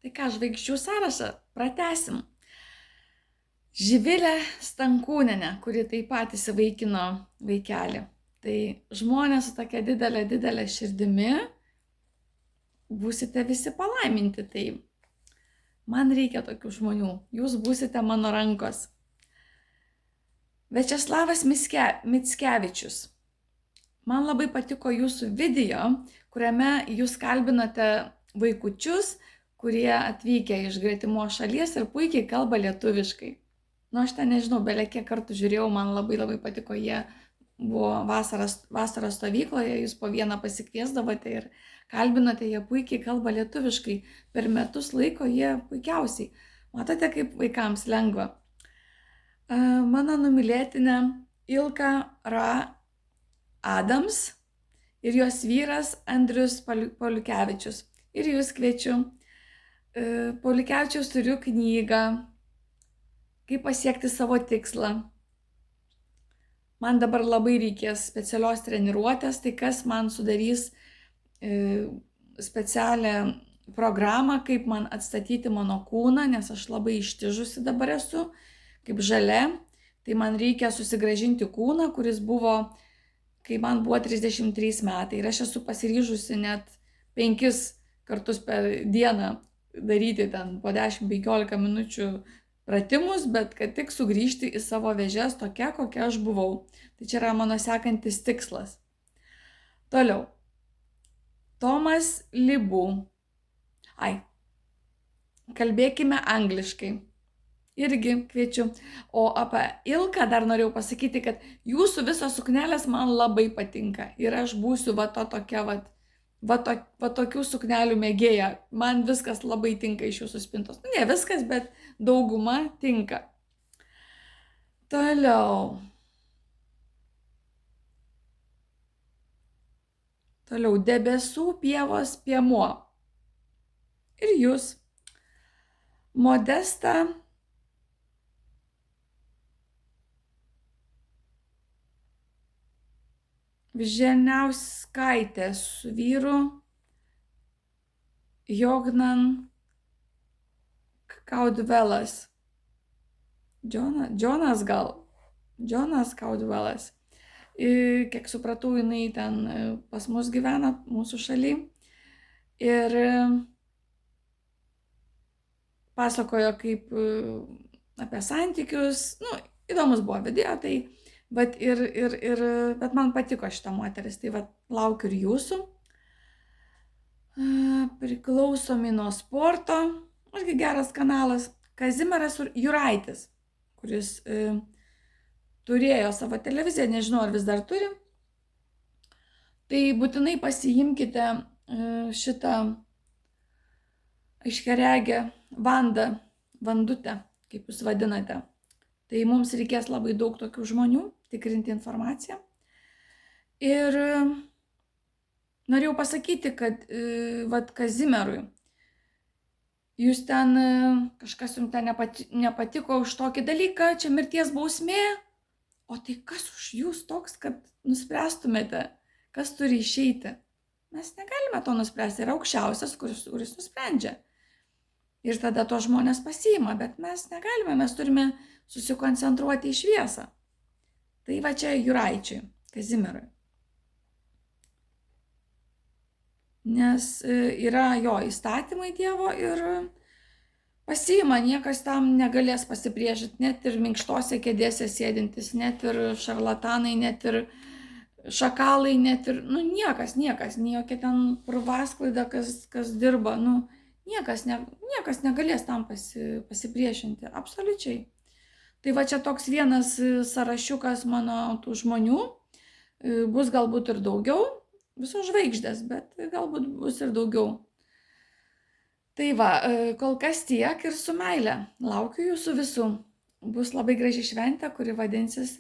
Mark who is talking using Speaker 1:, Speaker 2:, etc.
Speaker 1: Tai ką, žvaigždžių sąrašą pratęsim. Živilė Stankūnienė, kuri taip pat įsivaikino vaikelį. Tai žmonės su tokia didelė širdimi, būsite visi palaiminti. Tai man reikia tokių žmonių, jūs būsite mano rankos. Viačeslavas Mickevičius. Man labai patiko jūsų video, kuriame jūs kalbinate vaikučius, kurie atvykę iš gretimos šalies ir puikiai kalba lietuviškai. Nu, aš ten nežinau, belie kiek kartų žiūrėjau, man labai patiko, jie buvo vasaros stovykloje, jūs po vieną pasikviesdavote ir kalbinote, jie puikiai kalba lietuviškai, per metus laiko jie puikiausiai. Matote, kaip vaikams lengva. Mano numylėtinė Ilka Ra Adams ir jos vyras Andrius Poliukevičius. Ir jūs kviečiu. Poliukevičiaus turiu knygą Kaip pasiekti savo tikslą. Man dabar labai reikės specialios treniruotės, tai kas man sudarys specialią programą, kaip man atstatyti mano kūną, nes aš labai ištižusi dabar esu, kaip žalia. Tai man reikia susigrąžinti kūną, kuris buvo, kai man buvo 33 metai. Ir aš esu pasiryžusi net 5 kartus per dieną daryti ten po 10-15 minučių pratimus, bet kad tik sugrįžti į savo vėžes tokia, kokia aš buvau. Tai čia yra mano sekantis tikslas. Toliau. Tomas Libu. Kalbėkime angliškai. Irgi kviečiu. O apie Ilką dar norėjau pasakyti, kad jūsų visos suknelės man labai patinka. Ir aš būsiu tokių suknelių mėgėja. Man viskas labai tinka iš jūsų spintos. Ne viskas, bet dauguma tinka. Toliau. Debesų pievos piemuo. Ir jūs. Modesta Vženiauskaitė su vyru Jognan Kaudvelas. Džonas Kaudvelas. Kiek supratau, jinai ten pas mus gyvena, mūsų šaly. Ir pasakojo kaip apie santykius. Nu, įdomus buvo video, tai bet man patiko šita moteris, tai laukiu ir jūsų. Priklausomi nuo sporto, irgi geras kanalas. Kazimieras Juraitis, kuris turėjo savo televiziją, nežinau ar vis dar turi. Tai būtinai pasiimkite šitą aiškiaregę Vandutę, kaip jūs vadinate. Tai mums reikės labai daug tokių žmonių, tikrinti informaciją. Ir norėjau pasakyti, kad Kazimierui, jūs ten, kažkas jums ten nepatiko už tokį dalyką, čia mirties bausmė. O tai kas už jūs toks, kad nuspręstumėte, kas turi išeiti? Mes negalime to nuspręsti, yra aukščiausias, kuris nusprendžia. Ir tada to žmonės pasiima, bet mes negalime, mes turime susikoncentruoti į šviesą. Tai va čia Juraičiui, Kazimierui. Nes yra jo įstatymai Dievo ir pasiima, niekas tam negalės pasipriešinti, net ir minkštose kėdėse sėdintis, net ir šarlatanai, net ir šakalai, net ir, niekas, nei jokia ten purvasklaida, kas dirba, niekas negalės tam pasipriešinti, absoliučiai. Tai va čia toks vienas sąrašiukas mano tų žmonių, bus galbūt ir daugiau, visos žvaigždės, bet galbūt bus ir daugiau. Tai va, kol kas tiek ir su meile. Laukiu jūsų visų. Bus labai graži šventė, kuri vadinsis